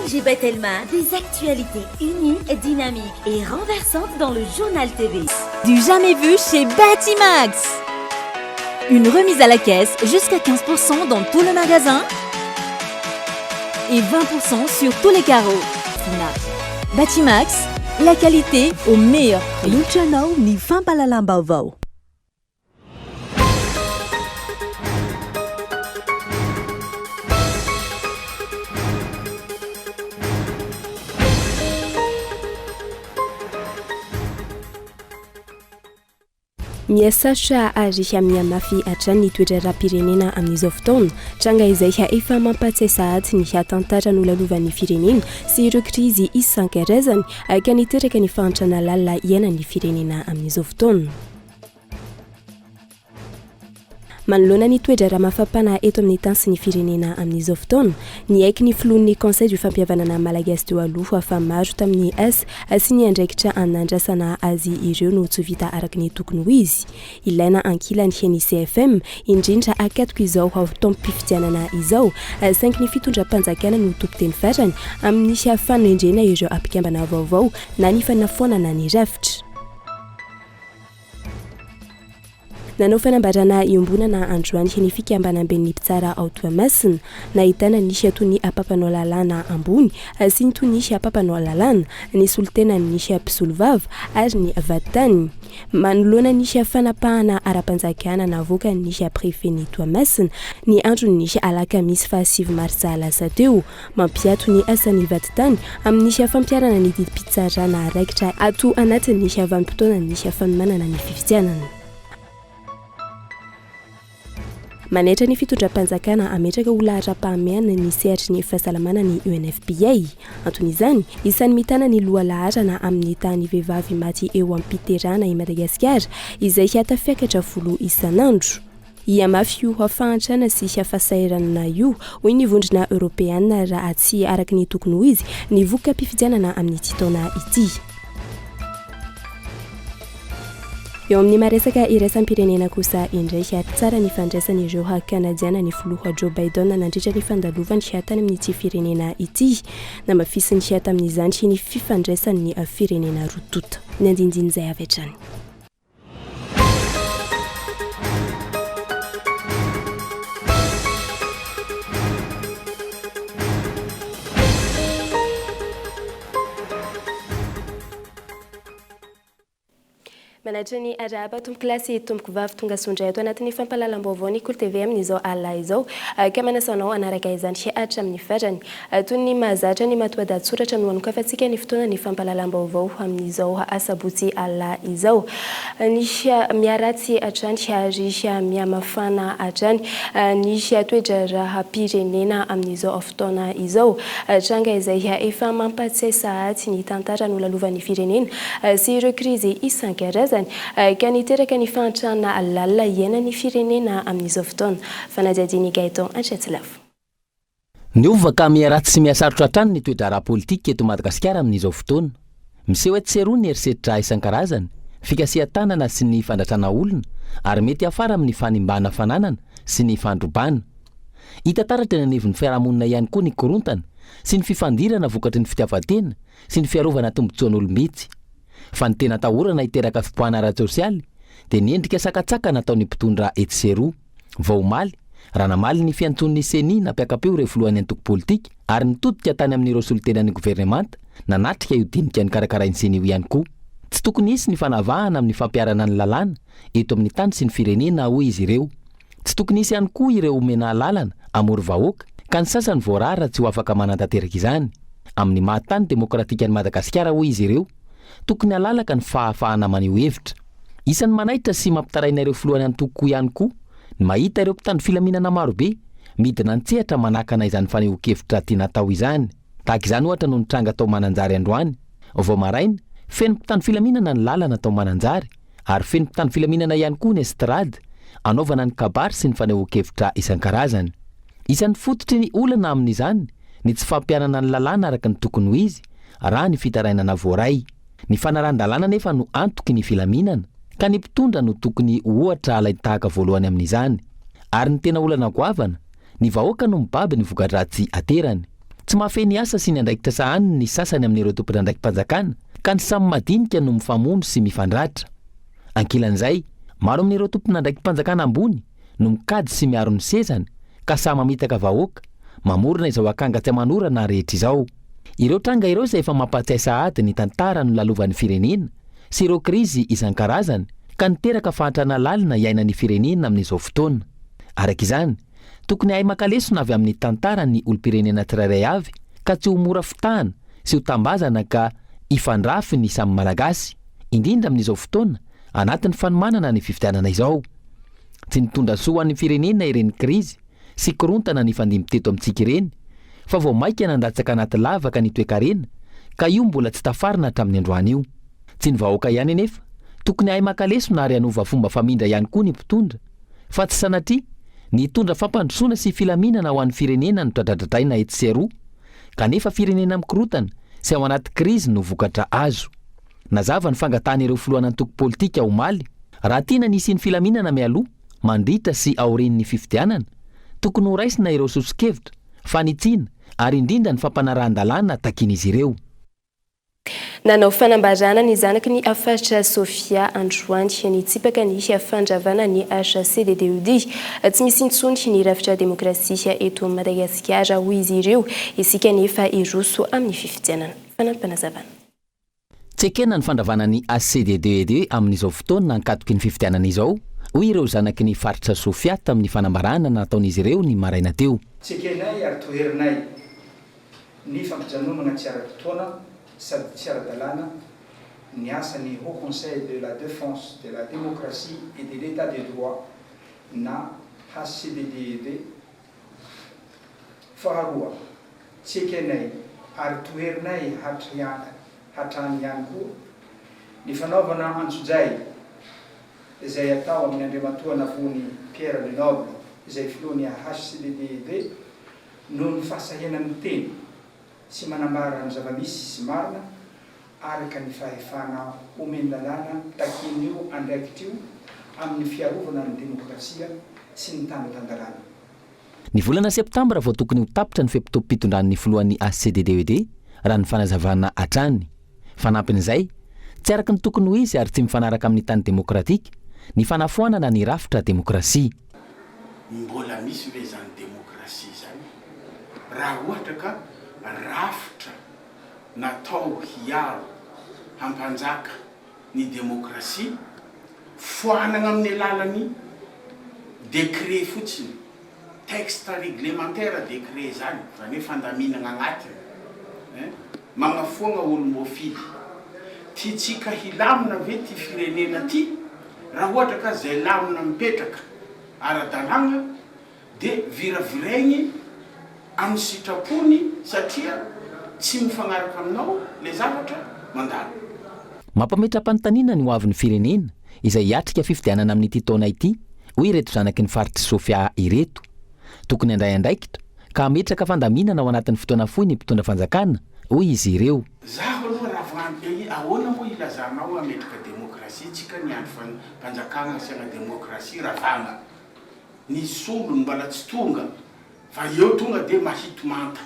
NGB Telma, des actualités uniques, dynamiques et renversantes dans le journal TV. Du jamais vu chez Batimax. Une remise à la caisse jusqu'à 15% dans tout le magasin et 20% sur tous les carreaux. Batimax, la qualité au meilleur prix. Luciano ni Fampalalambao. Miasatra ary miamafy hatrany ny toedraram-pirenena amin'izao fotoana tranga izay efa mampatsiahy sahady ny hatantara ny olalovan'ny firenena sy ireo krizy isan-karazany ka niteraka ny fahantrana lalina iainan'ny firenena amin'izao fotoana. Manoloana ny toedrara mafapana eto amin'ny tany sy ny firenena amin'izao fotoana, ny aiky ny filohan'ny conseil du fampihavanana malagasy teo aloha fa maro tamin'ny sy ny andraikitra anandrasana azy ireo no tsy vita araka ny tokony ho izy. Ilaina ankilany heny CFM indrindra akatoko izao ao taom-pifidianana izao, saingy ny fitondram-panjakana no tompo-teny fatrany amin'ny fanendrena ireo ampikambana vaovao na ny fanafoanana ny rafitra. Nanao fanambarana iombonana androany heny fikambanam-ben'ny mpitsara ao Toamasina, nahitana nisy atony apapanao lalàna ambony sy ny toy nisy apapanao lalàna, ny solitena nisy mpisolovava ary ny vatany. Manoloana nisy fanapahana ara-panjakana navoaka nisy préfet-ny Toamasina ny andro nisy alakamisy 7 martsa lasa teo, mampiato ny asan'ny vatitany amin'nisy fampiarana ny didim-pitsarana raikitra ato anatin'ny nisy avanim-potoana nisy fanomanana ny fifidianana. Manaitra ny fitondram-panjakana ametraka ho lahatra-pahamehana ny sehatry ny fahasalamana ny UNFPA. Anton'izany, isan'ny mitana ny loha laharana amin'ny tany vehivavy maty eo am-piterana i Madagasikara izay hatafiakatra 10 isan'andro. Iamafy io hafahantrana sy hafasairanana io hoy ny vondrona Europeana raha tsy araka ny tokony ho izy ny voka mpifidianana amin'ity taona ity. Eo amin'ny maresaka iraisam-pirenena kosa indray tsara ny fandraisan'ireo kanadiana ny filoha Joe Biden nandritra ny fandalovany hatany amin'ity firenena ity, namafisiny hata amin'izany ny fifandraisan'ny firenena rotota. Ny andindiny izay avy hatrany. Manaitra ny araba tompo kilasy tompoko vavy tonga sondray ato anatin'ny fampahalalam-baovao ny Cool TV amin'izao alina izao ka manasanao anaraka izany hatra amin'ny fatrany toy ny mahazatra ny matoadatsoratra no anokafantsika ny fotoana ny fampahalalam-baovao amin'izao asabotsy alina izao. Nisy miaratsy hatrany ary miamafana hatrany nisy toedraram-pirenena amin'izao fotoana izao tranga izay efa mampatsiahy sahady ny tantara no lalovan'ny firenena sy ireo krizy isan-karazany ka niteraka ny fahantrana lalina iainan'ny firenena amin'izao fotoana. Fanadiadiny Gaeton Antsetsilafo. Niovaka miaratsy sy miasarotra hatrany ny toedrara politika eto Madagasikara amin'izao fotoana. Miseho tseroa ny erisetra isan-karazany, fikasihan-tanana sy ny fandratrana olona ary mety afara amin'ny fanimbana fananana sy ny fandrobana. Hita taratra ny anivon'ny fiarahamonina ihany koa ny korontana sy ny fifandirana vokatry ny fitiavan-tena sy ny fiarovana tombotsoan'olom-bitsy. Fa ny tena atahorana hiteraka fipoahana ara-tsosialy dia ny endrika sakatsaka nataon'ny mpitondra Etseroa. Vaomaly, ranamaly ny fiantson'ny seni nampiakapeo ireo filohan'ny antoko politika ary nitodika tany amin'ireo solitenan'ny governemanta nanatrika io dinika ny karakarain'ny seni io ihany koa. Tsy tokony hisy ny fanavahana amin'ny fampiarana ny lalàna eto amin'ny tany sy ny firenena hoy izy ireo. Tsy tokony hisy ihany koa ireo omena lalana amory vahoaka ka ny sasany voarara tsy ho afaka manantanteraka izany. Amin'ny mahatany demokratika ny Madagasikara hoy izy ireo, tokony alalaka ny fahafahana maneho hevitra. Isan'ny manaitra sy mampitaraina ireo filohan'ny antoko ihany koa ny mahita ireo mpitandro filaminana marobe midina antsehatra manakana izany fanehoan-kevitra tiana atao izany. Tahaka izany ohatra no nitranga tao Mananjary androany. Vao maraina, feno mpitandro filaminana ny lalana tao Mananjary ary feno mpitandro filaminana ihany koa ny estrada anaovana ny kabary sy ny fanehoan-kevitra isan-karazany. Isan'ny fototry ny olana amin'izany ny tsy fampianana ny lalàna araka ny tokony ho izy raha ny fitarainana voaray. Ny fanaran-dalàna nefa no antoky ny filaminana ka ny mpitondra no tokony ohatra alainy tahaka voalohany amin'izany. Ary ny tena olana goavana, ny vahoaka no mibaby ny voka-dratsy aterany. tsy mahafeny asa sy ny andraikitra sahany ny sasany amin'ireo tompona andraiki-panjakana ka ny samy madinika no mifamono sy mifandratra. Ankilan'izay, maro amin'ireo tompona andraiki-panjakana ambony no mikady sy miaro ny sezany ka samy mamitaka vahoaka, mamorona izao akanga tsy manorana rehetra izao. Ireo tranga ireo izay efa mampatsiahy sahady ny tantara no lalovan'ny firenena sy ireo krizy isan-karazany ka niteraka fahantrana lalina iaina ny firenena amin'izao fotoana. Araka izany, tokony hahay makalesona avy amin'ny tantara ny olom-pirenena tsirairay avy ka tsy ho mora fitahana sy ho tambazana ka ifandrafy ny samy malagasy, indrindra amin'izao fotoana anatin'ny fanomanana ny fifidianana izao. Tsy nitondra soa an'ny firenena ireny krizy sy korontana ny fandimiteto amintsika ireny, fa vao maika nandatsaka anaty lavaka ny toe-karena ka io mbola tsy tafarina hatramin'ny androany io. Tsy ny vahoaka ihany anefa, tokony hahay makalesona ary hanova fomba famindra ihany koa ny mpitondra, fa tsy sanatria nitondra fampandrosoana sy filaminana ho an'ny firenena no tradradradraina etsy sy aroa, kanefa firenena mikorotana sy ao anaty krizy no vokatra azo. Nazava ny fangatahana ireo filoana antoko politika omaly, raha tiana nisy ny filaminana mialoha, mandritra sy aorin'ny fifidianana, tokony ho raisina ireo sosikevitra, fanitsiana ary indrindra ny fampanarahan-dalàna takin'izy ireo. Nanao fanambarana ny zanaky ny afatra Sofia Androany nitsipaka ny fandravana ny HCDDUD tsy misy intsony ny rafitra demokrasia eto Madagasikara hoy izy ireo isika nefa iroso amin'ny fifidianana. Fanampanazavana. Tsy ekena ny fandravana ny HCDDUD amin'izao fotoana nankatoky ny fifidianana izao, hoy ireo zanaky ny faritra Sofia tamin'ny fanambarana nataon'izy ireo ny maraina teo. Tsy ekenay ary toherinay ny fampijanonana tsy ara-potoana sady tsy ara-dalàna ny asan'ny Haut Conseil de la Défense de la Démocratie et de l'État de droit na HCDDUD. Faharoa, tsy ekenay ary toherinay hatrany ihany koa ny fanaovana antsojay izay atao amin'ny andriamatoa navony Pierre Lenoble izay filohan'ny HCDDUD noho ny fahasahianan'ny teny sy manambara ny zava-misy sy marina araka ny fahefana omeny lalàna takin'io andraikitra io amin'ny fiarovana ny demokrasia sy ny tandatandalàna. Ny volana septambra vao tokony ho tapitra ny fepitopitondran'ny filohan'ny HCDDUD raha ny fanazavana hatrany. Fanampin'izay, tsy araka ny tokony ho izy ary tsy mifanaraka amin'ny tany demokratika ny fanafoanana ny rafitra demokrasia. Mbola misy ve zany demokrasia zany? Raha ohatra ka rafitra natao hiaro hampanjaka ny demokrasia foanana amin'ny alalan'ny décret fotsiny, texte réglementaire décret zany, zany hoe fandaminana agnatiny, magnafoana olo-mofidy. Tiatsika hilamina ve ty firenena ty? Raha ohatra ka zay lamina mipetraka ara-dalàna de viraviragny amin'ny sitrapony satria tsy mifagnaraka aminao le zavatra mandalo. Mampametra-panontaniana ny hoavin'ny firenena izay hiatrika fifidianana amin'ity taona ity, hoy ireto zanaky ny faritra Sofia ireto. Tokony handray andraikitra ka ametraka fandaminana ao anatin'ny fotoana fohy ny mpitondra fanjakana, hoy izy ireo. Zaho aloha raha vandy ahoana moa ilazanao ametraka demokrasia tsika ny andro fanjakana sy ana demokrasia ravana. Ny solony mbala tsy tonga fa eo tonga de mahito manta.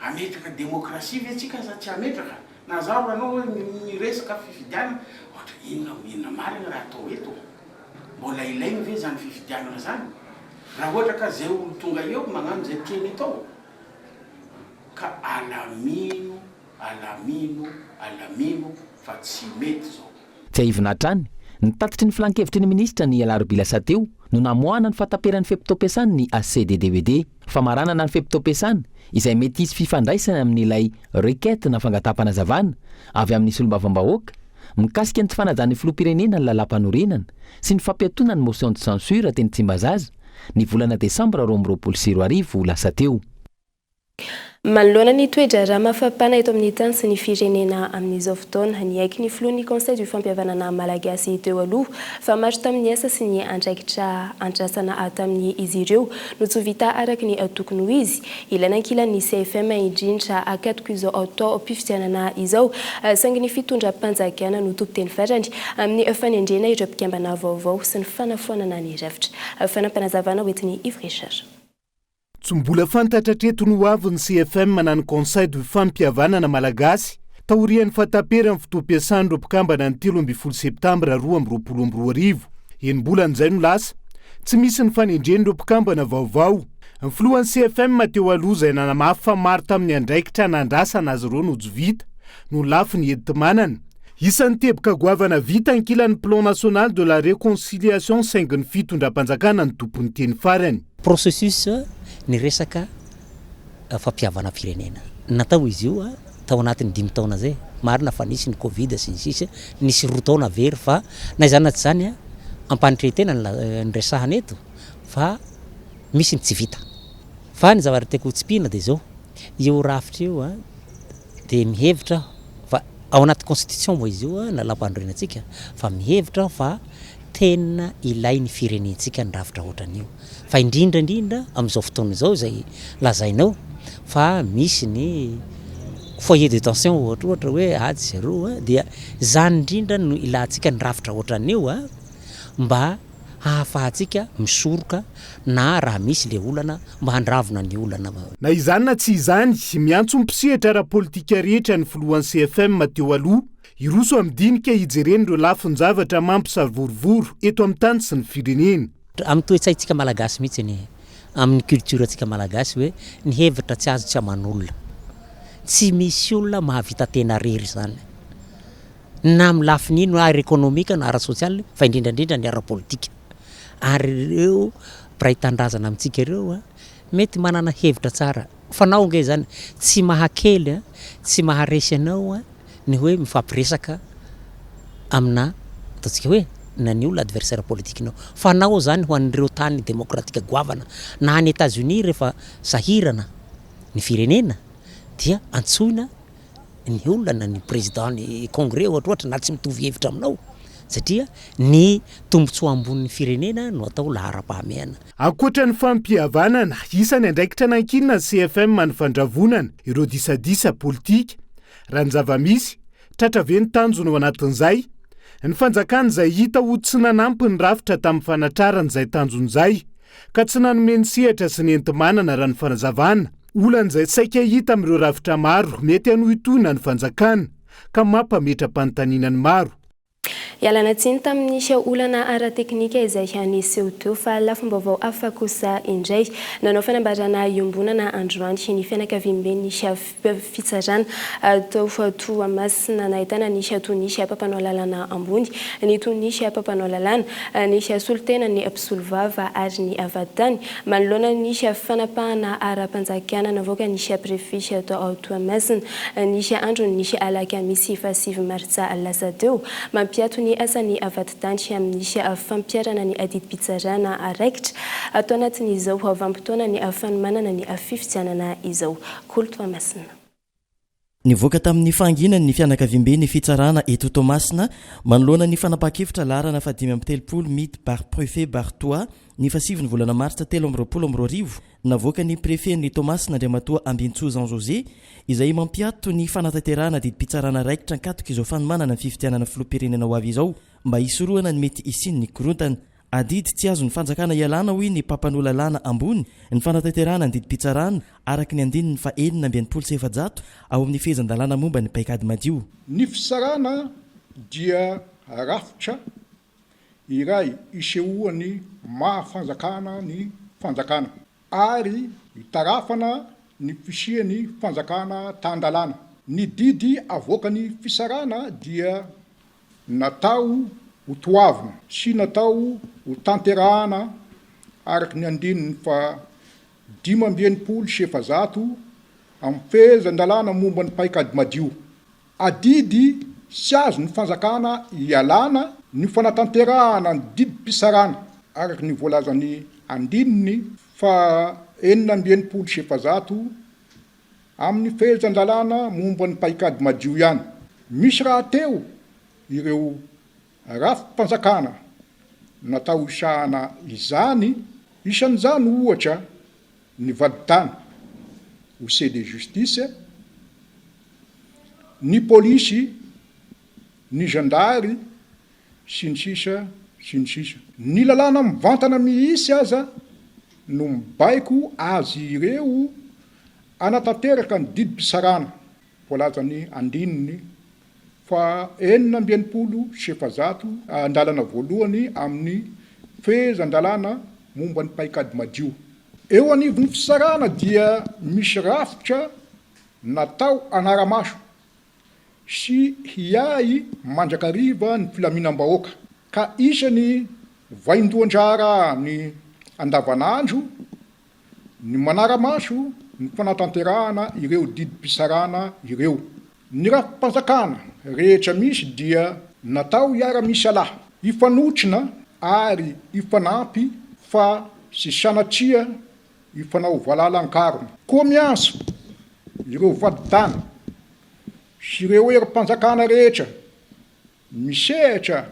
Ametraka demokrasia ve tsika sa tsy ametraka? Na zaho anao ny resaka fifidianana, ohatra inona marina raha atao eto. Mbola ilaigny ve zany fifidianana zany? Raha ohatra ka zay olo tonga eo magnano zay tiany atao. Ka alamino fa tsy mety zao. Tsy aivina hatrany, nitatitry ny filan-kevitry ny ministra ny alarobia lasa teo no namoahana ny fataperan'ny fepitao-piasany ny HCDDUD, famaranana ny fepitao-piasany izay mety hisy fifandraisana amin'ilay requête na fangataham-panazavana avy amin'ny solombavambahoaka mikasika ny tsy fanajan'ny filoham-pirenena ny lalam-panorenana sy ny fampiatoana ny motion de censure teny Tsimbazaza ny volana Desambra 2024 lasa teo. Manoloana ny toedrara mafapana eto amin'ny tany sy ny firenena amin'izao fotoana ny aiky ny filohan'ny Conseil du fampihavanana malagasy teo aloha fa maro tamin'ny asa sy ny andraikitra andrasana tamin'ny izy ireo no tsy vita araka ny tokony ho izy. Ilaina ankilan'ny CFM indrindra akatoko izao atao mpifidianana izao saingy ny fitondram-panjakana no tompo-teny farany amin'ny fanendrena ireo mpikambana vaovao sy ny fanafoanana ny rafitra. Fanampanazavana hoentin'ny Yves Richard. tsy mbola fantatratreto no avy ny CFM manano conseil de fampihavanana malagasy taorian'ny fatapera amin'ny fotoam-piasan'ireo mpikambana ny 13 septambra 2022 enim-bolan'izay no lasa tsy misy ny fanendren'ireo mpikambana vaovao. Ny filohan'ny CFM teo aloha izay nanamafy fa maro tamin'ny andraikitra nandrasana azy ireo no vita no lafy ny enti-manana. Isan'ny teboka goavana vita ankilan'ny plan national de la réconciliation saingy ny fitondram-panjakana ny tompon'ny teny farany. Processus ny resaka fampihavana firenena. Natao izy io tao anatin'ny 5 taona zay. Marina fa nisy ny Covid sy ny sisa, nisy 2 taona very fa na izany tsy zany ampanitretena ny resahana eto fa misy ny tsy vita. Fa ny zavatra tiako tsipina dia zao. Io rafitra io dia mihevitra fa ao anaty constitution moa izy io na lampandorenantsika fa mihevitra fa tena ilain'ny firenentsika ny rafitra ohatran'io. Fa indrindra amin'izao fotoana izao izay lazainao fa misy ny foyer de tension ohatra hoe ady zero dia zany indrindra no ilantsika ny rafitra ohatran'io mba hahafahantsika misoroka na raha misy le olana mba handravona ny olana. Na izany na tsy izany miantso mpisehatra ara-politika rehetra ny filohan'ny CFM teo aloha iroso amin'dinika hijeren'ireo lafiny zavatra mampisavorovoro eto amin'ny tany sy ny firenena. Amin'ny toe-tsaintsika malagasy mihitsy amin'ny culture tsika malagasy hoe ny hevitra tsy azo tsy aman'olona. Tsy misy olona mahavita tena rery zany. Na amin'ny lafin'ino ara ekonomika na ara sosialy fa indrindrandrindra ny ara-politika. Ary ireo mpiray-tandrazana amintsika ireo mety manana hevitra tsara. Fanao nge zany tsy mahakely tsy maharesy anao ny hoe mifampiresaka amina ataontsika hoe na ny olona adversaire politikenao. Fanao zany ho an'ireo tany demokratika goavana na any États-Unis rehefa sahirana ny firenena dia antsoina ny olona na ny président ny congrès ohatra na tsy mitovy hevitra aminao satria ny tombotsoa ambonin'ny firenena no atao lahara-pahamehana. Ankoatra ny fampihavanana isany andraikitra nankinina ny CFM ny fandravonana ireo disadisa politika raha ny zava-misy tratraveny tanjona ao anatin'izay ny fanjakana izay hita ho tsy nanampy ny rafitra tamin'ny fanatraran'izay tanjon'izay ka tsy nanomeny sehatra sy ny enti-manana raha ny fanazavana. Olan'izay saika hita amin'ireo rafitra maro mety hanohitoina ny fanjakana ka mampametra-panontaniana ny maro. Ialana tsiny tamin'ny olana ara-teknika izay anisy teo fa lafim-baovao hafa kosa indray nanao fanambarana iombonana androany ny fianakaviam-be nisy fitsarana tao Toamasina nahitana nisy nisy apampanao lalàna ambony ny nisy apampanao lalàna nisy solitena ny mpisolovava ary ny avatany manoloana nisy fanapahana ara-panjakana navoaka nisy préfet tao Toamasina nisy andro nisy alakamisy fa 7 martsa lasa teo mampiato ny asany avatitany amin'nisy fampiarana ny adidi-pitsarana araikitra atao anatin'izao vampitoana ny fanomanana ny fifidianana izao. Toamasina. Nivoaka tamin'ny fanginany ny fianakaviam-be ny fitsarana eto Toamasina manoloana ny fanapahan-kevitra laharana 5 mity par préfet Bartoa ny 7 volana martsa 2022 navoaka ny préfet ny Toamasina Andriamatoa Ambintsoa Jean José izay mampiato ny fanatanterahana adidi-pitsarana raikitra ankatoka izao fanomanana ny fifidianana filoham-pirenena ho avy izao mba hisoroana ny mety isiny ny korontana. Adidy tsy azo ny fanjakana ialana hoy ny papanao lalàna ambony ny fanatanterahana ny adidi-pitsarana araky ny andininy fa 700 ao amin'ny fehezan-dalàna momba ny paikady madio. Ny fisarana dia rafitra iray isehoany mahafanjakana ny fanjakana ary itarafana ny fisiany fanjakana tan-dalàna. Ny didy avoakany fisarana dia natao ho toavina sy natao ho tanterahana araky ny andininy fa 500 amin'ny fehezan-dalàna momba ny paikady madio. Adidy sy azo ny fanjakana ialana ny fanatanterahana ny didim-pisarana araky ny voalazany andininy fa 700 amin'ny fehezan-dalàna momba ny paikady madio ihany. Misy raha teo ireo rafim-panjakana natao isahana izany isan'izany ohatra ny vaditany conseil de justice, ny polisy, ny gendary sy ny sisa sy ny sisa. Ny lalàna mivantana mihisy aza no mibaiko azy ireo anatanteraka ny didim-pisarana voalaza ny andininy fa 1970 andalana voalohany amin'ny fehezan-dalàna momba ny paikady madio. Eo anivon'ny fisarana dia misy rafitra natao anaramaso sy hiay mandrakariva ny filaminam-bahoaka ka isany vaindoan-draharaha ny andavanandro ny manaramaso ny fanatanterahana ireo didim-pisarana ireo. Ny rafi-panjakana rehetra misy dia natao iara-misy alahy, ifanotrina ary ifanampy fa sy sanatria ifanao voalalan-karona. Koa mianso ireo vaditany sy ireo era-panjakana rehetra misehatra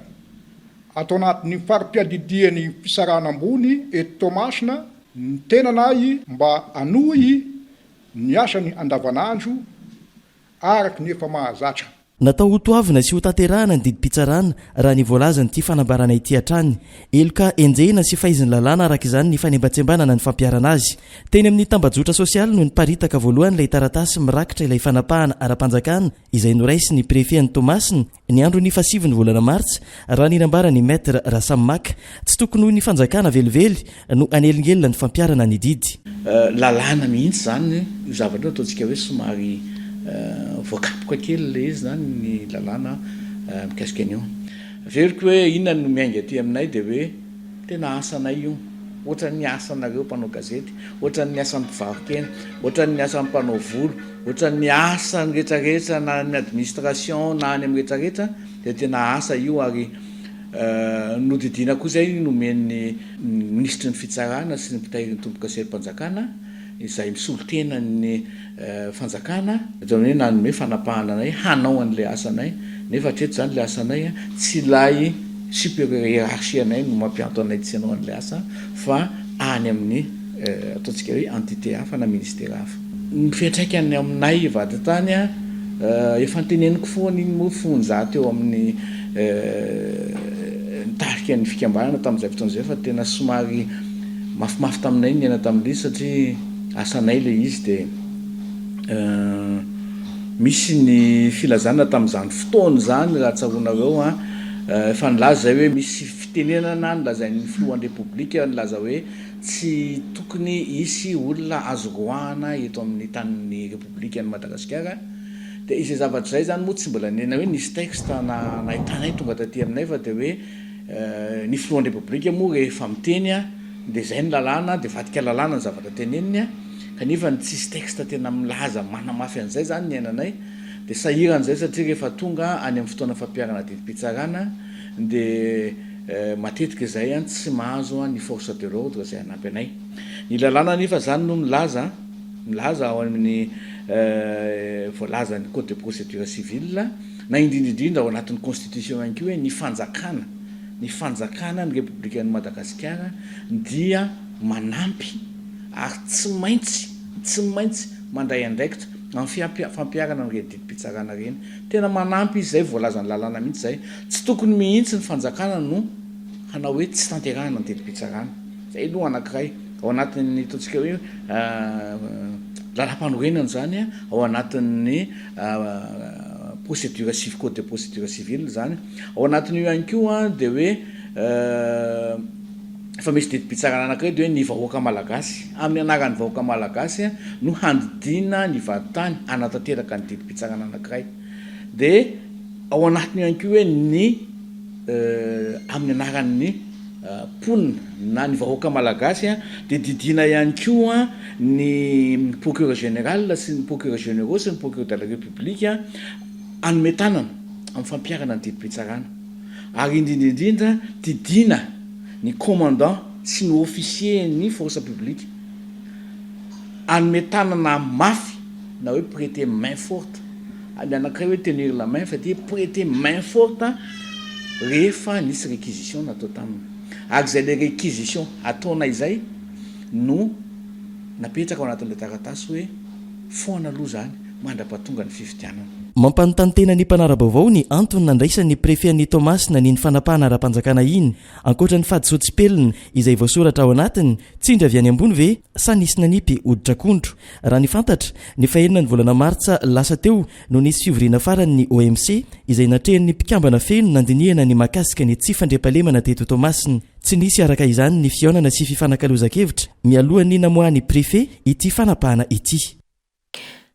atao anatin'ny farim-piadidiany fisarana ambony eto Toamasina ny tenanay mba anohy ny asany andavanandro araky ny efa mahazatra. Natao ho toavina sy ho tanterahana ny didim-pitsarana raha ny voalazany ity fanambarana ity hatrany. Eloka enjehina sy fahaizany lalàna araka izany ny fanembatsembanana ny fampiarana azy. Teny amin'ny tambajotra sosialy no niparitaka voalohany ilay taratasy mirakitra ilay fanapahana ara-panjakana izay noraisy ny prefet ny Toamasina ny andro ny 7 volana Martsa raha ninambara ny maître Rasamaka tsy tokony ho ny fanjakana velively no anelingelina ny fampiarana ny didy. Lalàna mihitsy zany io zavatra ataontsika hoe somary voakapoka kely le izy zany ny lalàna mikasika an'io. Veriko hoe inona no miainga aty aminay dia hoe tena asanay io, ohatran'ny asanareo mpanao gazety, ohatran'ny asan'ny mpivarokena, ohatran'ny asan'ny mpanao volo, ohatran'ny asany rehetrarehetra na ny administration na any amin'ny rehetrarehetra dia tena asa io. Ary nodidina koa zay nomen'ny ministry ny fitsarana sy ny mpitahiry ny tomboka serim-panjakana izay misolotena ny fanjakana hoe nanome fanapahana anay hanao an'ilay asanay nefa hatreto zany le asanay tsy lay supérieur hiérarchie anay no mampianto anay tsy hanao an'ilay asa fa any amin'ny ataontsika hoe entité hafa na ministère hafa. Ny fiantraikany aminay vatatany efa nteneniko foana iny moa fonjato eo amin'ny nitarika ny fikambanana tamin'izay fotoan'izay fa tena somary mafimafy taminay ny ena tamin'ilay satria asanay le izy dia misy ny filazana tamin'izany fotoana zany raha tsaronareo efa nilaza zay hoe misy fitenenana nilazain'ny filohan'ny repoblika nilaza hoe tsy tokony hisy olona azo roahana eto amin'ny tanin'ny repoblika ny Madagasikara. Dia izay zavatra zay zany moa tsy mbola nena hoe nisy texte nahitanay tonga taty aminay fa dia hoe ny filohan'ny repoblika moa rehefa miteny dia zay ny lalàna dia vadika lalàna ny zavatra teneniny kanefa ny tsisy texte tena milaza manamafy an'izay zany ny ainanay. Dia sahiran'izay satria rehefa tonga any amin'ny fotoana fampiarana didim-pitsarana dia matetika izay tsy mahazo ny force de l'ordre izay hanampy anay. Ny lalàna nefa zany no milaza ao amin'ny voalazany code de procédure civile na indrindrindrindra ao anatin'ny constitution ihany koa hoe ny fanjakana ny repoblikan'ny Madagasikara dia manampy ary tsy maintsy mandray andraikitra amin'ny fampiarana ny didim-pitsarana reny. Tena manampy izy zay voalazany lalàna mihitsy zay. Tsy tokony mihitsy ny fanjakana no hanao hoe tsy tanterahana ny didim-pitsarana. Zay aloha anankiray ao anatin'ny ataontsika hoe lalam-panorenana zany ao anatin'ny procédure civile, code de procédure civile zany. Ao anatin'io ihany koa dia hoe efa misy didim-pitsarana anankiray dia hoe ny vahoaka malagasy. Amin'ny anaran'ny vahoaka malagasy no handidina ny vaditany anatanteraka ny didim-pitsarana anankiray. Dia ao anatin'io ihany koa hoe ny amin'ny anaran'ny ponina na ny vahoaka malagasy dia didina ihany koa ny procureur général sy ny procureur généraux sy ny procureur de la république hanome tanana amin'ny fampiarana ny didim-pitsarana. Ary indrindrindrindra didina ny commandant sy ny officier ny force publique hanome tanana mafy na hoe prêter main forte. Ny anankiray hoe tenir la main fa dia prêter main forte rehefa nisy réquisition natao taminy. Ary zay le réquisition ataona izay no napetraka ao anatin'ilay taratasy hoe foana aloha zany mandrapahatonga ny fifidianana. mampanontany tena ny mpanara-baovao ny antony nandraisan'ny prefet-ny Thomas nany ny fanapahana ara-panjakana iny ankoatra ny fahadisotsipelina izay voasoratra ao anatiny tsindry avy any ambony ve sa nisy nanipy oditra akondro. Raha ny fantatra ny fahenina ny volana martsa lasa teo no nisy fivoriana farany OMC izay natrehan'ny mpikambana feno nandinihana ny makasika ny tsy fandriam-pahalemana teto Thomasiny. Tsy nisy araka izany ny fiaonana sy fifanakaloza-kevitra mialohan'ny namoahany prefet ity fanapahana ity.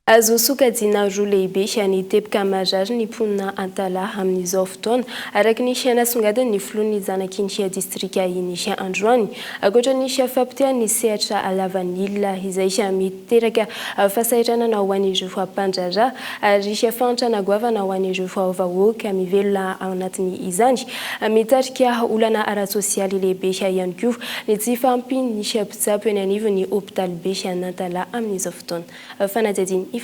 Azo sokajina roa lehibe ny teboka marary ny mponina Antala amin'izao fotoana araka ny nasongadiny ny filohan'ny zanakin'ny distrika iny Androany ankoatra ny fampitehany ny sehatra Lavanila izay miteraka fahasahiranana ho an'ireo mpandraharaha ary fantrana goavana ho an'ireo vahoaka mivelona ao anatiny izany mitarika olana ara-sosialy lehibe ihany koa ny tsy fampiny ny mpitsabo eny anivon'ny hôpitaly be Antala amin'izao fotoana. Fanadadiny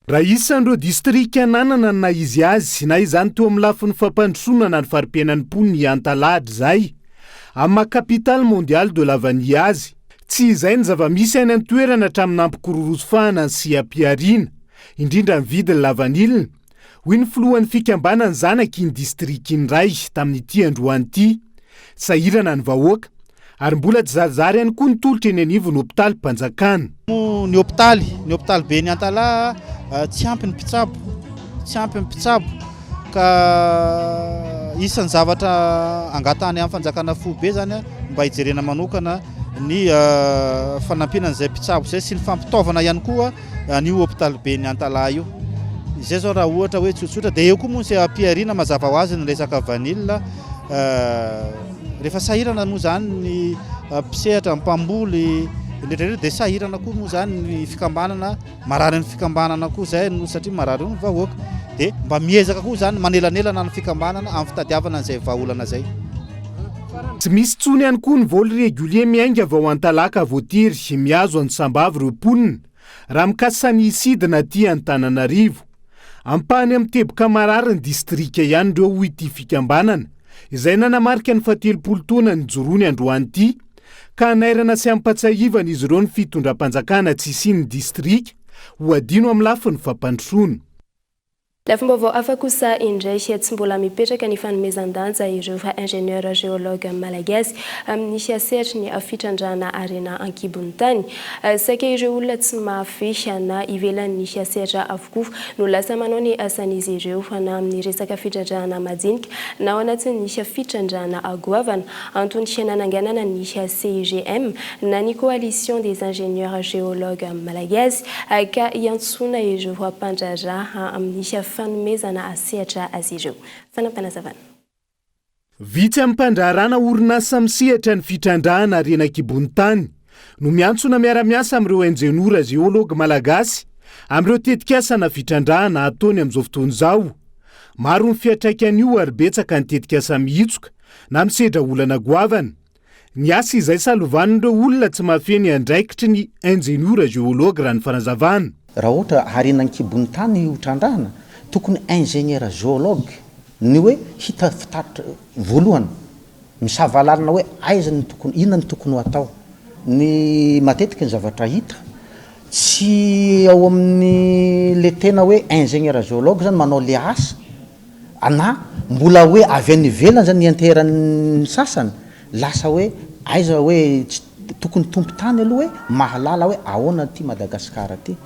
raha isan'ireo distrika nanana na izy azy na izany teo amin'ny lafin'ny fampandrosoana ny farimpiainan'ny mponiny Antalahatra izay amin'ny maha-capitale mondiale de Lavania azy tsy izay ny zava-misy any an-toerana hatramin'ny ampikorohorosofahana sy ampiariana indrindra ny vidiny Lavanilina hoy ny filohan'ny fikambanany zanak'iny distrika iny iray tamin'ity androany ity sahirana ny vahoaka ary mbola tsy zarizary ihany koa ny tolotra eny anivon'ny hôpitaly mpanjakana. Ny hôpitaly be ny Antala tsy ampy ny mpitsabo ka isan'ny zavatra angatany amin'ny fanjakana fobe zany mba hijerena manokana ny fanampianan'izay mpitsabo zay sy ny fampitaovana ihany koa ny hôpitaly be ny Antala io. Izay zao raha ohatra hoe tsotsotra dia eo koa moa sy ampiariana mazava ho azy ny resaka vanila rehefa sahirana moa zany ny mpisehatra ny mpamboly indrindra dia sahirana koa moa zany ny fikambanana marary ny fikambanana koa zay satria marary ny vahoaka dia mba miezaka koa zany manelanelana ny fikambanana amin'ny fitadiavana an'izay vahaolana zay. Tsy misy tsony ihany koa ny voly régulier miainga avy ao Antalaka voatiry miazo any sambavy ireo mponina raha mikasa ny isidina aty Antananarivo. Ampahany amin'ny teboka marary ny distrika ihany ireo ho ity fikambanana izay nanamarika ny 70 taona ny jorony androany ity ka nairana sy ampatsahivana izy ireo ny fitondram-panjakana tsy isiany distrika ho adino amin'ny lafin'ny fampandrosoana. Lafim-baovao hafa kosa indray tsy mbola mipetraka ny fanomezan-danja ireo ingénieur géologue malagasy amin'ny sehatra ny fitrandrahana arena ankibon'ny tany. Saika ireo olona tsy mafy na ivelan'ny sehatra avokoa no lasa manao ny asan'izy ireo na amin'ny resaka fitrandrahana majinika na ao anatin'ny fitrandrahana goavana antony nananganana ny CIGM na ny coalition des ingénieurs géologues malagasy ka iantsona ireo mpandraharaha amin'ny fanomezana asehatra azy ireo. Fanampanazavana. Vitsy amin'ny mpandraharana orinasa misehatra ny fitrandrahana arena ankibon'ny tany no miantsona miara-miasa amin'ireo ingénieur géologue malagasy amin'ireo tetikasana fitrandrahana ataony amin'izao fotoana izao. Maro ny fiantraikany io ary betsaka ny tetikasa mihitsoka na misedra olana goavana. Ny asa izay salovan'ireo olona tsy mahafeny andraikitry ny ingénieur géologue raha ny fanazavana. Raha ohatra arena ankibon'ny tany io trandrahana tokony ingénieur géologue ny hoe hita fitaritra voalohany misavalalina hoe aiza ny tokony inona ny tokony ho atao. Ny matetika ny zavatra hita tsy ao amin'ny le tena hoe ingénieur géologue zany manao le asa ana mbola hoe avy any ivelany zany nianteran'ny sasany lasa hoe aiza hoe tokony tompo tany aloha hoe mahalala hoe ahoana ty Madagasikara ty.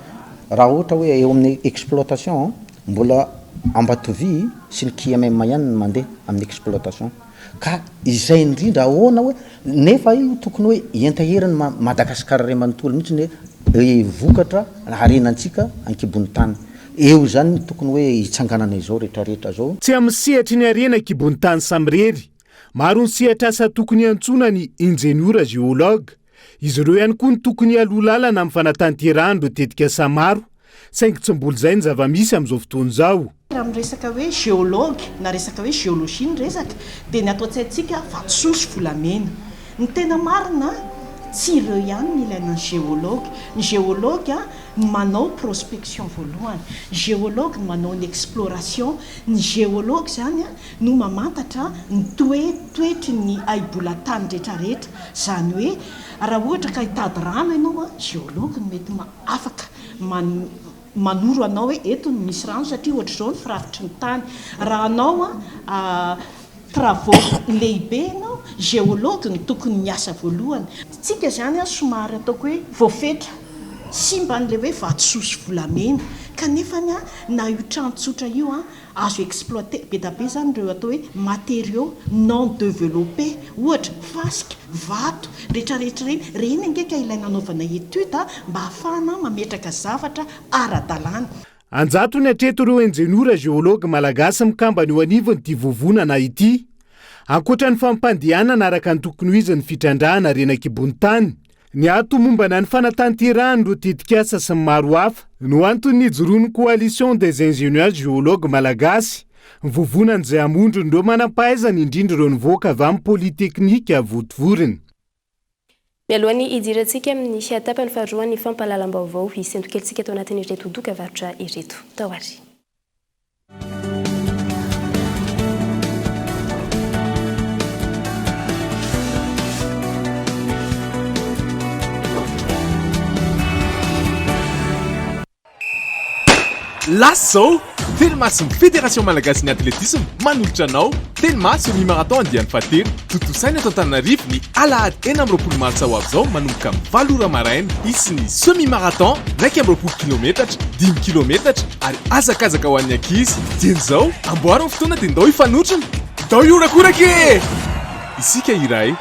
Raha ohatra hoe eo amin'ny exploitation mbola ambatovy sy ny KMM ihany mandeha amin'ny exploitation ka izay indrindra ahoana hoe nefa io tokony hoe ientaherany Madagasikara ray manontolo mihitsy ny vokatra arenantsika ankibon'ny tany. Eo zany tokony hoe hitsanganana izao rehetrarehetra zao. Tsy amin'ny sehatry ny arena ankibon'ny tany samirery maro ny sehatra asa tokony antsona ny ingénieur géologue. Izy ireo ihany koa ny tokony alolalana amin'ny fanatanterahana tetikasa maro saingy tsy mbola izay ny zava-misy amin'izao fotoana izao. Raha resaka hoe géologue na resaka hoe géologie ny resaka dia ny atao an-tsaintsika vatososy volamena. Ny tena marina tsy ireo ihany ny ilaina ny géologue. Ny géologue manao prospection voalohany, géologue manao ny exploration, ny géologue zany no mamantatra ny toetry ny aibola-tany rehetrarehetra. Zany hoe raha ohatra ka hitady rano ianao géologue no mety afaka manoro anao hoe eto no misy rano satria ohatra zao ny firafitry ny tany raha anao travaux lehibe anao géologue ny tokony miasa voalohany tsika zany somary ataoko hoe voafetra simba n'le hoe vatososy volamena kanefany na io trantsotra io azo exploiter be da be zany reo atao hoe matériaux non développés ohatra fasika vato rehetrarehetra reny angeka ilaina anaovana étude mba hahafahana mametraka zavatra ara-dalàna. Anjato ny atreto ireo enjenora géologue malagasy mikambana eo anivony ity vovonana ity. Ankoatra ny fampandehanana araka ny tokony ho izy ny fitrandrahana renan-kibony tany, ny ato mombana ny fanatanterahany ro tetikasa sy ny maro hafa no antony nijoroany coalition des ingénieurs géologues malagasy vovonan'izay amondron'ireo manam-pahaizana indrindra ireo nivoaka avy amin'ny polytechnique votovoriny. Mialohan'ny idirantsika amin'ny tapany faharoa ny fampahalalam-baovao isentokelitsika tao anatin'ny ireto doka varotra ireto. Tahoary. Lasso Telma-sy ny Fédération Malagasy ny Athlétisme manolotra anao Telma semi-marathon andiany fahatelo totosaina atao Antananarivo ny alahady 9 martsa ho avy izao manomboka amin'ny 7 ora maraina isy ny semi-marathon 9 kilometatra 10 kilometatra ary azakazaka ho an'ny ankizy dieny izao amboariny fotoana dia ndao ifanotrona ndao iorakoraka isika iray.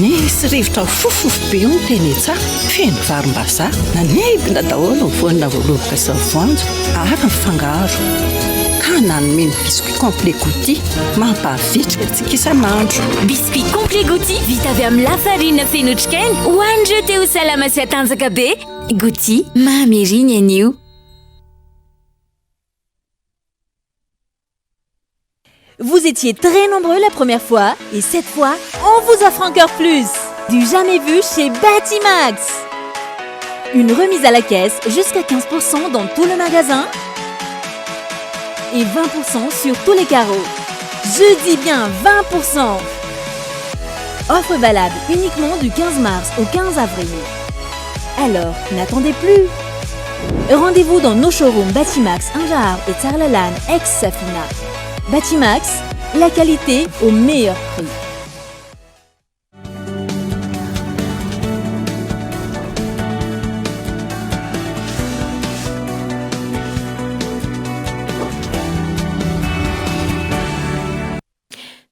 Nisy rivotra fofofo be io ny teny tsara feno varim-bazaha na nebina daholo voanina voaloboka sy voanjo ary mifangaro ka nanomeny biscuit complet gouty mampavitrika antsika isan'andro. Biscuit complet gouty vita avy amin'ny lafarina feno otrikaina ho an'ireo te ho salama sy atanjaka be. Gouty mahameriny anio. Vous étiez très nombreux la première fois et cette fois, on vous offre encore plus. Du jamais vu chez Batimax. Une remise à la caisse jusqu'à 15% dans tout le magasin et 20% sur tous les carreaux. Je dis bien 20%. Offre valable uniquement du 15 mars au 15 avril. Alors, n'attendez plus. Rendez-vous dans nos showrooms Batimax, Anjar et Tsarlalan, ex-Safina. Batimax, la qualité au meilleur prix.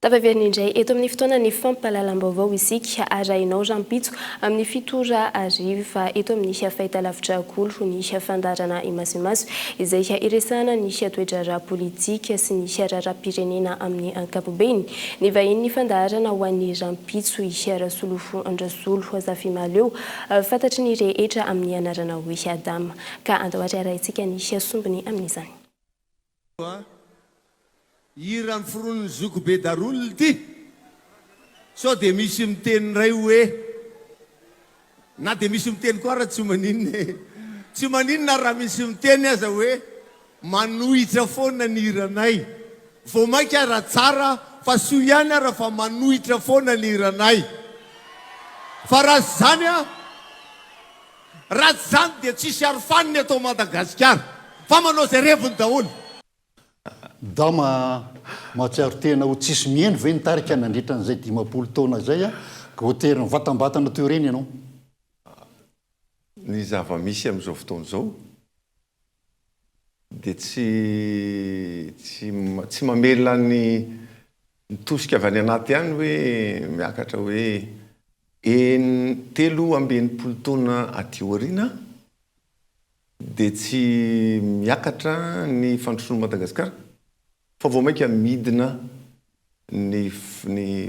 Tapaverina indray eto amin'ny fotoana ny fampahalalam-baovao isika arahinao rampitso amin'ny fitora arivo fa eto amin'ny fahitalavitra akolo ny fandarana imasomaso izay iresahana ny toedrara politika sy ny raharaham-pirenena amin'ny ankapobeny. Ny vahiny ny fandarana ho an'ny rampitso Rasolofo Andrasolo Zafimaleo fantatry ny rehetra amin'ny anarana hoe Adama ka andahoatra arahintsika ny sombiny amin'izany. Irany foron'ny zoko be darolony ty so de misy miteny ray hoe na de misy miteny koa raha tsy maninona raha misy miteny aza hoe manohitra foana ny iranay vo maika raha tsara fa soa ihany raha fa manohitra foana ny iranay fa raha zany raha tsy zany dia tsisy arofaniny atao Madagasikara fa manao zay revony daholo. Dama mahatsiaro tena ho tsisy mihaino ve nitarika nandritra an'izay 10 taona zay ka ho tery ny vatambatana teo reny ianao. Ny zava-misy amin'izao fotoana izao dia tsy mamelona ny tosika avy any anaty ihany hoe miakatra hoe 3 taona aty aoriana dia tsy miakatra ny fandrosoan'i Madagasikara fa vao maika midina ny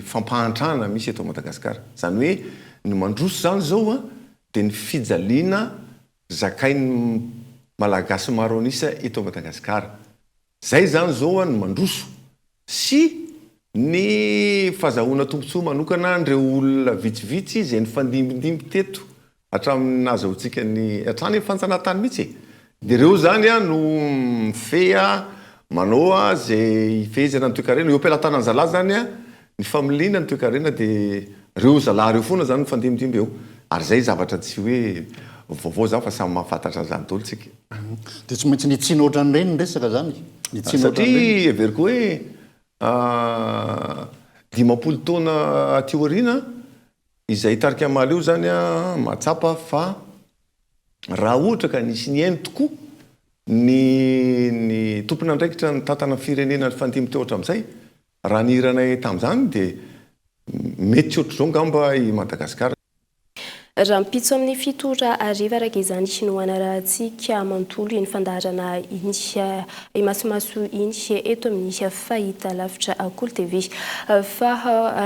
fampahantrana misy eto Madagasikara. Zany hoe ny mandroso zany zao dia ny fijaliana zakain'ny malagasy maro anisa eto Madagasikara. Zay zany zao ny mandroso sy ny fahazahoana tombontsoa manokana andreo olona vitsivitsy zay ny fandimbindimby teto hatraminazahoantsika ny hatrany fanjanahantany mihitsy de reo zany a no mifeha manao a zay ifehezana ny toekarena eo ampelantanany zala zany a ny familiana ny toekarena de reo zala reo foana zany ny fandimbindimby eo ary zay zavatra tsy hoe vaovao zany fa samy mahafantatra zany daholo tsika de tsy maintsy nitsino ohatrany reny ny resaka zany satria everiko hoe 10 taona aty aoriana izay tarika amaly io zany a matsapa fa raha ohatra ka nisy ny ainy tokoa ny tompona andraikitra ny tantana firenena ny fandimby teo hatram'izay raha nihiranay tam'izany de mety ohatr' zao ngamba i Madagasikara. Raha mpitso amin'ny fitora ariva araka izany sinoana rahantsika manontolo iny fandaharana iny masomaso iny eto amin'ny fahita lavitra Akolo TV fa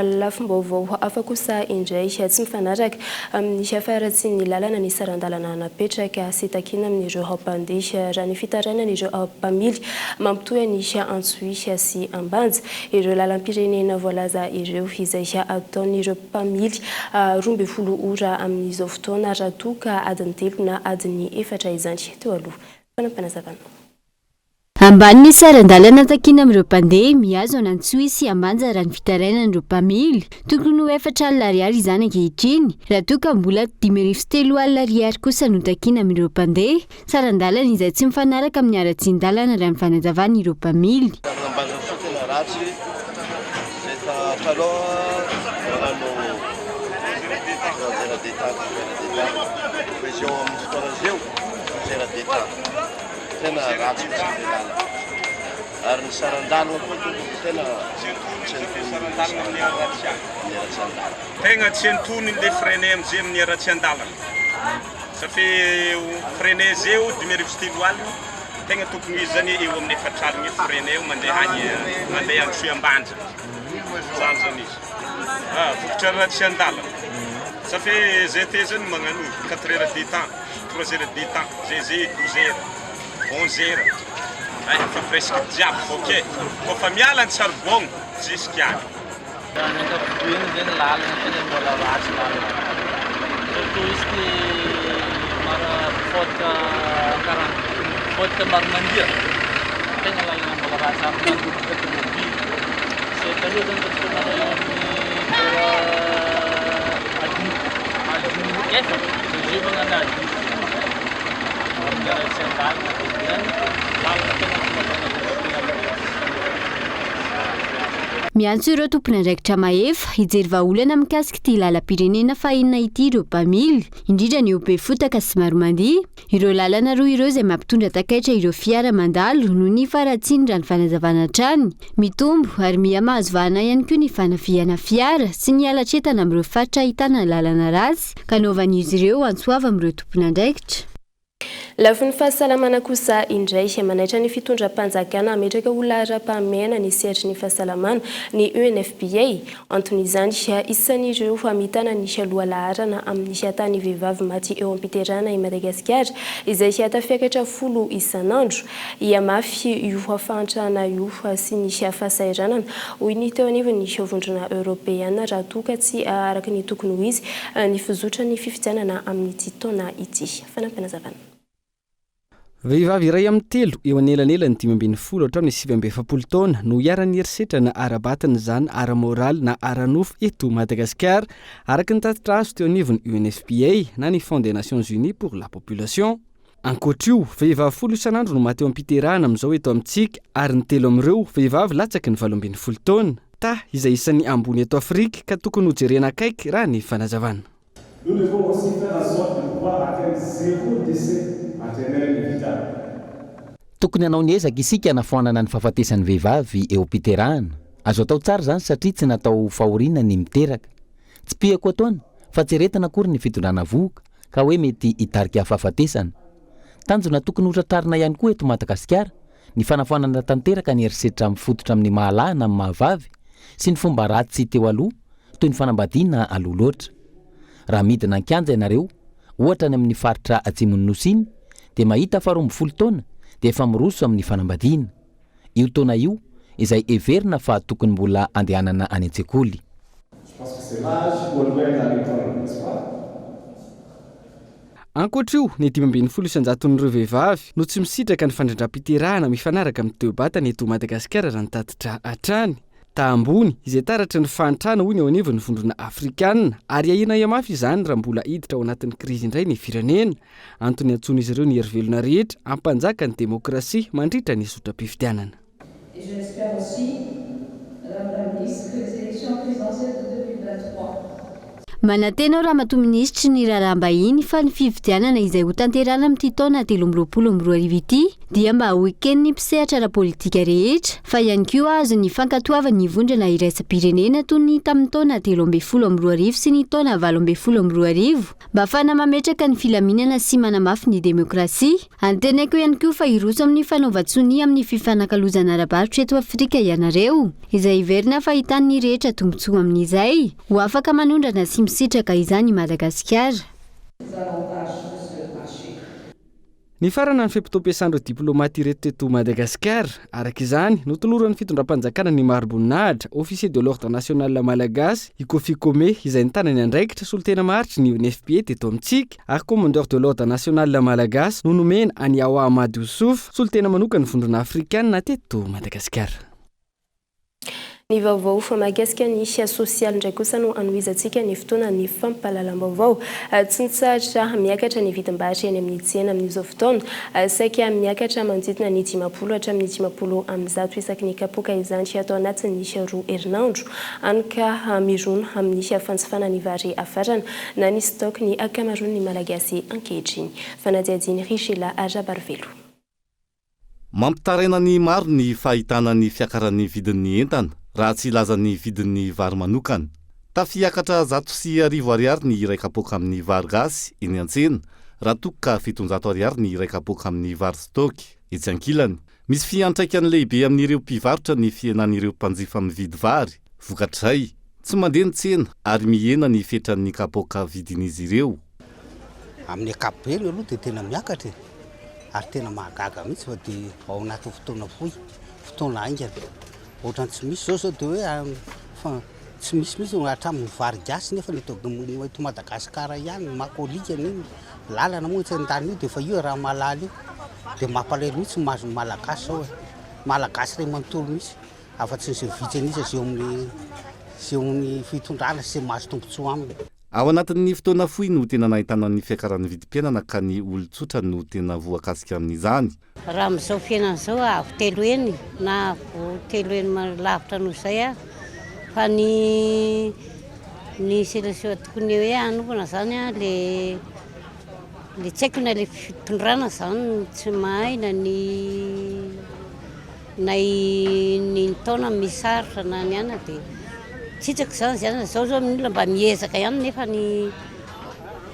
lafim-baovao hafa kosa indray tsy mifanaraka amin'ny faratsy ny lalana ny sarandalana napetraka sy takina amin'ireo hampandeha raha ny fitarainan'ireo mpamily mampitohy ny Antsohihy sy Ambanja ireo lalam-pirenena voalaza ireo izay ataon'ireo mpamily 12 ora izao fotoana raha toka adiny 3 na adiny 4 izany teo aloha fanampanazavana. Ambany sarandalana takina amin'ireo mpandeha mihazo any Antsohihy sy Ambanja raha ny fitarainan'ireo mpamily tokony ho 4 alina ariary izany ankehitriny raha toka mbola 5,3 alina ariary kosa no takina amin'ireo mpandeha sarandalana izay tsy mifanaraka amin'ny aratsindalana raha ny fanazavana mpamily. Tena ratsy ary ny sarandalana tena tegna tsy antony le freiner am'izay amin'ny aratsy-andalana satria freiner zeo 2023 alina tegna tokony izy zany eo amin'ny 4 alina freiner mandeha Antsohihy Ambanja zany zany izy vokatra aratsy-andalana satria zay te zany magnano 4 heures de temps 3 heures de temps zay 12 heures 11 heures fa presque diable ok ko fa miala ny charbon jusqu'à Nakabuin din lalana tena mbola ratsy lalana surtout izy mara fotka marmandia tena lalana mbola ratsy amin'ny automobile c'est taloha zany tokony adiny efatra zay magnano adiny Miantso ireo tompony andraikitra mahefa hijery vahaolana mikasika ity lalam-pirenena fahinana ity ireo mpamily indrindra ny be fotaka sy maro mandiha ireo lalana roa ireo izay mampitondra takaitra ireo fiara mandalo no ny faratsiny raha ny fanazavana trany mitombo ary miamahazo vahana ihany koa ny fanafiana fiara sy ny halatretana amin'ireo faritra ahitana lalana ratsy ka novan'izy ireo antsoava amin'ireo tompony andraikitra. Lafiny fahasalamana kosa indray manaitra ny fitondram-panjakana ametraka olahara-pahamehana ny sehatry ny fahasalamana ny UNFPA anton'izany isan'ireo hamitana ny lohalaharana amin'ny tany vehivavy maty eo am-piterana i Madagasikara izay tafiakatra 10 isan'andro iamafy io hafantrana io sy ny fahasairanana hoy ny teo anivony ny vondrona européenne raha toka tsy araka ny tokony ho izy ny fizotra ny fifidianana amin'ity taona ity fanampanazavana. Vehivavy iray amin'ny 3 eo anelanelany 10 hatramin'ny 7 taona no hiarany herisetra na ara-batana izany ara-moraly na ara-nofo eto Madagasikara araka ny tatitra azo teo anivony UNFPA na ny Fonds des Nations Unies pour la Population. Ankoatr'io, vehivavy 10 isan'andro no maty eo am-piterahana amin'izao eto amintsika ary ny 3 amin'ireo vehivavy latsaky ny 12 taona izay isan'ny ambony eto Afrika ka tokony ho jerena akaiky raha ny fanazavana. Nous devons aussi faire en sorte de pouvoir atteindre 0 décès tokony hanao ny ezaka isika hanafoanana ny fahafatesan'ny vehivavy eo am-piterahana azo atao tsara zany satria tsy natao fahoriana ny miteraka tsy pihako ataona fa tsy retana akory ny fitondrana voka ka hoe mety hitarika fahafatesana tanjona tokony hotratrarina ihany koa eto Madagasikara ny fanafoanana tanteraka ny herisetra mifototra amin'ny mahalahana amin'ny mahavavy sy ny fomba ratsy teo aloha toy ny fanambadiana aloha loatra raha midina an-kianja ianareo ohatra ny amin'ny faritra atsimon'ny Nosy de mahita 12 taona de efa miroso amin'ny fanambadiana io taona io izay everina fa tokony mbola andehanana any an-tsekoly. Ankoatra io, ny 570,000 vehivavy no tsy misitraka ny fandrandram-piterahana mifanaraka amin'ny toebatany eto Madagasikara raha nitatitra hatrany. Tahambony izay taratra ny fantrana hoy ny ao anivon'ny vondrona Afrikanina ary ahina iamafy izany raha mbola hiditra ao anatin'ny krizy indray ny firenena. Antony antsoina izy ireo ny hery velona rehetra hampanjaka ny demokrasia mandritra ny sotram-pifidianana. Manantena ao Ramatoa Minisitry ny raharaha-mbahiny fa ny fifidianana izay ho tanterana amin'ity taona 2022 ity dia mba ho eken'ny mpisehatra ara-politika rehetra fa ihany koa azo ny fankatoavana ivondrana iraisam-pirenena toy ny tamin'ny taona 2012 sy ny taona 2012 mba ahafahana mametraka ny filaminana sy manamafy ny demokrasia. Antenaiko ihany koa fa iroso amin'ny fanaovan-tsonia amin'ny fifanakalozana ara-barotra eto Afrika ianareo izay iverina fa hitan'ny rehetra tombontsoa amin'izay ho afaka manondrana sy misitraka izany Madagasikara. Ny farana ny fepitoam-piasan'ireo diplomaty ireto teto Madagasikara, araka izany no toloran'ny fitondram-panjakana ny Marbonahitra, officier de l'ordre national malagasy, i Kofi Kome izay nitanany andraikitra solotena maharitra ny UNFPA teto amintsika, ary commandeur de l'ordre national malagasy no nomena any Awa Ahmad Youssouf, solotena manokana ny vondrona Afrikanina teto Madagasikara. Ny vaovao famagasika ny isia sosialy ndray kosa no anohizantsika ny fotoana ny fampahalalam-baovao. Tsy nitsahatra miakatra ny vidim-bahatra eny amin'ny tsena amin'izao fotoana, saika miakatra manodidina ny 50 hatramin'ny 50 isaky ny kapoka izany sy atao anatin'ny isia 2 herinandro, anka mirona amin'ny isia fantsifana ny vary afarana na ny stock ny akamaroan'ny malagasy ankehitriny. Fanadiadiny Richela Ajabarvelo. Mampitaraina ny maro ny fahitana ny fiakaran'ny vidin'ny entana raha tsy ilazan'ny vidin'ny vary manokana. Tafiakatra 110 ariary ny iray kapoka amin'ny vary gasy eny an-tsena, raha toka 700 ariary ny iray kapoka amin'ny vary stock. Etsy ankilany, misy fiantraikany lehibe amin'ireo mpivarotra ny fienan'ireo mpanjifa mividy vary. Vokatrizay, tsy mandeha ny tsena ary mihena ny fetran'ny kapoka vidin'izy ireo. Amin'ny ankapobeny aloha dia tena miakatra ary tena mahagaga mihitsy fa dia ao anaty fotoana fohy, fotoana aingana. Ohatrany tsy misy zao dia hoe tsy misy hatramin'ny vary gasy nefa eto Madagasikara ihany makolika iny lalana moa tsy an-tany io dia fa io raha malala io dia mampalahelo mihitsy mahazo malagasy zao malagasy ray manontolo mihitsy afa-tsy ny vitsy anisa sy amin'ny fitondrana sy mahazo tombontsoa aminy. Ao anatin'ny fotoana fohy no tena nahitana ny fiakaran'ny vidim-piainana ka ny olon-tsotra no tena voakasika amin'izany. Raha amin'izao fiainana izao avo telo eny na avo telo eny lavitra noho izay fa ny selection tokony hoe anovana zany le tsy haiko na le fitondrana zany tsy mahay na ny taona misarotra na ny ana dia tsitsako zany zany zao min'olona mba miezaka ihany nefa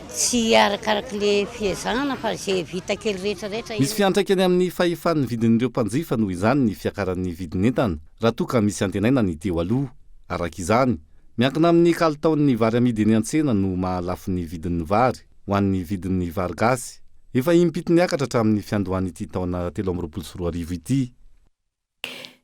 tsy arakaraka le fiezahana fa zay vita kely rehetrarehetra. Misy fiantraikany amin'ny fahefan'ny vidin'ireo mpanjifa noho izany ny fiakaran'ny vidin'entana raha toka misy antenaina ny teo aloha. Araka izany, miankina amin'ny kalitaon'ny vary amidy eny an-tsena no mahalafo ny vidin'ny vary ho an'ny vidin'ny vary gasy. Efa impito niakatra hatramin'ny fiandohan'ity taona 2024 ity.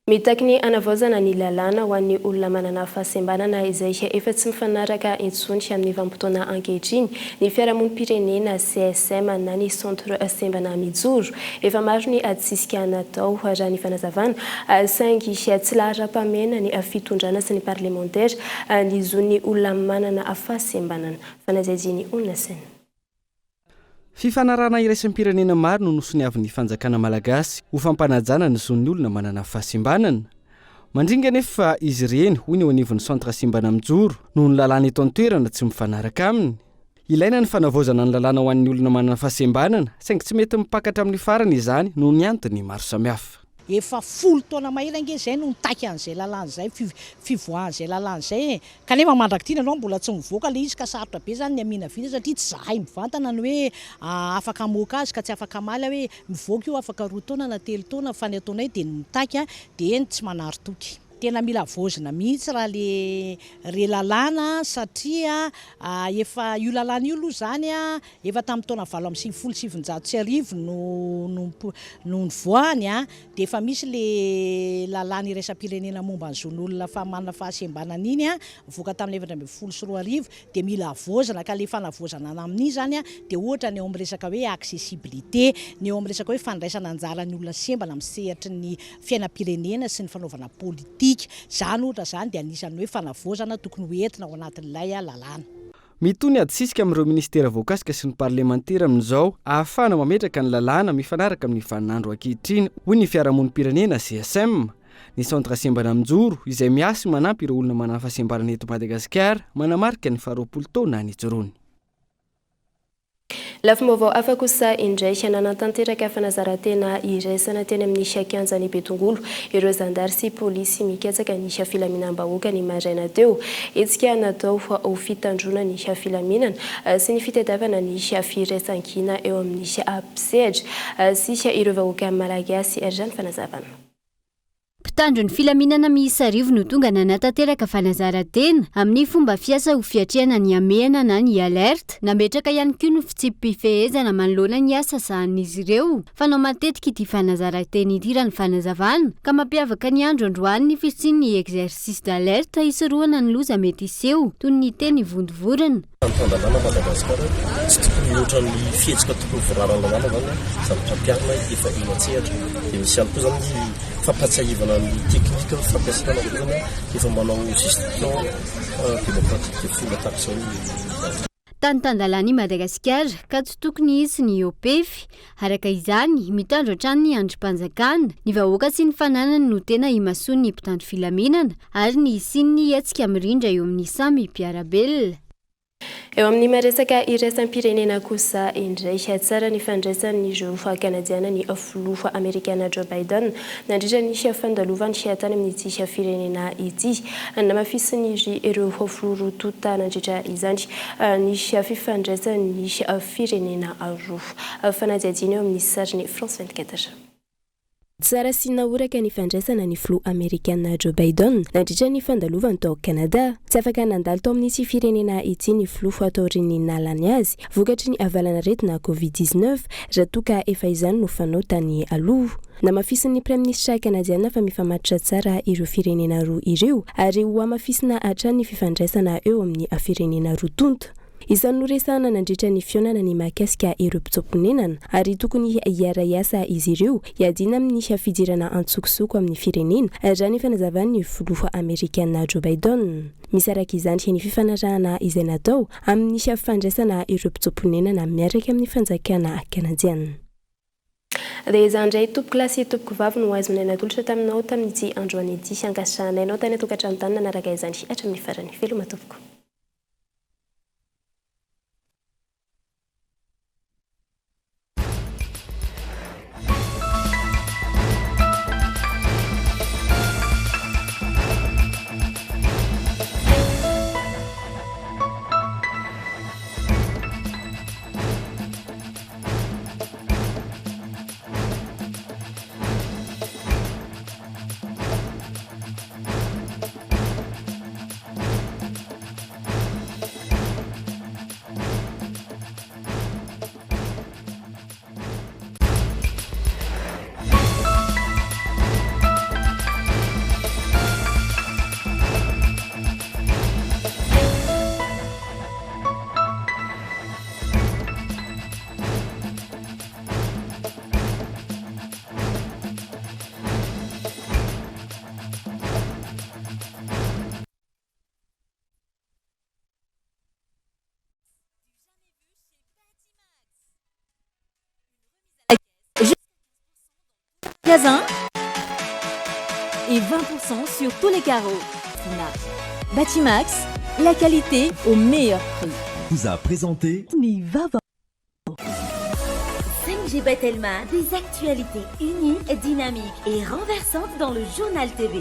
Mitaky ny anavaozana ny lalàna ho an'ny olona manana fahasembanana izay efa tsy mifanaraka intsony amin'ny vanim-potoana ankehitriny. Ny fiarahamonim-pirenena CSM na ny centre sembana mijoro efa maro ny adisika natao raha ny fanazavana saingy tsy lahara-pamena ny fitondrana sy ny parlementaire ny zon'ny olona manana fahasembanana. Fanazajiny Onasena. Fifanarana iraisam-pirenena maro no nosoniavin'ny fanjakana malagasy ho fampanajana ny zon'ny olona manana fahasembanana. Mandringa nefa izy ireny hoy ny eo anivon'ny centre simbana mijoro noho ny lalàna eto an-toerana tsy mifanaraka aminy. Ilaina ny fanavaozana ny lalàna ho an'ny olona manana fahasembanana saingy tsy mety mipakatra amin'ny farany izany noho ny antony maro samihafa. Efa 10 taona mahelange zay no nitaky an'izay lalàna zay fivoahan'izay lalàna zay kanefa mandrakity anao mbola tsy mivoaka le izy ka sarotra be zany ny amina vina satria tsy zahay mivantana ny hoe afaka moka azy ka tsy afaka mala hoe mivoaka io afaka 2 taona na 3 taona fa ny ataonay dia nitaky dia tsy manary toky tena mila vozina mihitsy raha le re lalàna satria efa io lalàna io aloha zany a efa tamin'ny taona 1970 no nivoany a dia efa misy le lalàna iraisam-pirenena momba ny zon'olona fa manana fahasembanana iny a voaka tamin'ny 1924 dia mila vozana ka le fanavozana amin'iny zany a dia ohatra ny eo amin'ny resaka hoe accessibilité ny eo amin'ny resaka hoe fandraisana anjara ny olona sembana amin'ny sehatry ny fiainam-pirenena sy ny fanaovana politika zany ohatra zany dia anisan'ny hoe fanavozana tokony ho entina ao anatin'ilay lalàna. mitony adisisika amin'ireo ministera voakasika sy ny parlementera amin'izao ahafahana mametraka ny lalàna mifanaraka amin'ny vaninandro ankehitriny hoy ny fiarahamonim-pirenena GSM. Ny centre sembana amin'joro izay miasy manampy ireo olona manana fahasembanana eto Madagasikara manamarika ny 20 taona nijoroany. Lafim-baovao hafa kosa indray nanantanteraka fanazarantena iraisana teny amin'ny siakianjany Betongolo ireo zandary sy polisy miketsaka ny filaminam-bahoaka ny maraina teo. Etsika natao ho fitandrona ny filaminana sy ny fitadiavana ny firaisan-kina eo amin'ny apsedra sy ireo vahoaka malagasy zany fanazavana. Mpitandro ny filaminana miisa 10 no tonga nanantanteraka fanazarantena amin'ny fomba fiasa ho fiatrehana ny amehana na ny alerte nametraka ihany koa ny fitsipifehezana manoloana ny asa sahan'izy ireo fanao matetika ity fanazarantena ity raha ny fanazavana ka mampiavaka ny andro androany ny fisiany ny exercice d'alerte isorohana ny loza mety iseho toy ny teny vondovorana. Fandalana Madagasikara tsy tokony mihoatra ny fihetsika tokony vorarana lalàna zany zavatra mpiarina efa ematsehatra dia misy ihany koa zany fampatsiahivana ny teknika fampiasana zany efa manao gestion démocratique de foule attaque zao. Tany-tandalany Madagasikara ka tsy tokony hisy ny OPEF araka izany mitandro hatrany ny androm-panjakana ny vahoaka sy ny fananany no tena imasoany ny mpitandro filaminana ary ny isiny ny hetsika mirindra eo amin'ny samy mpiarabelona. Eo amin'ny maresaka iraisam-pirenena kosa indray tsara ny fandraisan'ny filoha kanadiana ny filoha amerikana Joe Biden nandritra ny fandalovany tany amin'ity firenena ity namafisiny ireo filoha tota nandritra izany ny fifandraisan'ny firenena roa fanadiadina eo amin'ny sariny France 24. Tsara sy naoraka ny fandraisana ny filoha amerikana Joe Biden nandritra ny fandalovany tao Canada tsy afaka nandalo tao amin'ity firenena ity ny filoha ataoriny nalany azy vokatry ny avalana retina COVID-19 raha toka efa izany no fanao tany aloha. Namafisin'ny Prime Ministre Canadiana fa mifamatotra tsara ireo firenena roa ireo ary ho amafisina hatrany ny fifandraisana eo amin'ny firenena roa tonta. Isan'ny noresahana nandritra ny fionana ny mahakasika ireo mpitsaponenana ary tokony hiara-iasa izy ireo hiadina amin'ny fidirana antsokosoko amin'ny firenena raha ny fanazavany filoha amerikana Joe Biden. Misy araka izany ny fifanarahana izay natao amin'ny fifandraisana ireo mpitsaponenana miaraka amin'ny fanjakana kanadiana. Dia izany indray tompoko lasy tompoko vavy no azonay natolotra taminao tamin'ity androany ity siangasanainao tany atokantrano tany nanaraka izany hatramin'ny farany veloma tompoko. Magasin et 20% sur tous les carreaux. Fnac. Batimax, la qualité au meilleur prix. Vous a présenté Nivava. 5G Batelma, des actualités uniques, dynamiques et renversantes dans le journal TV.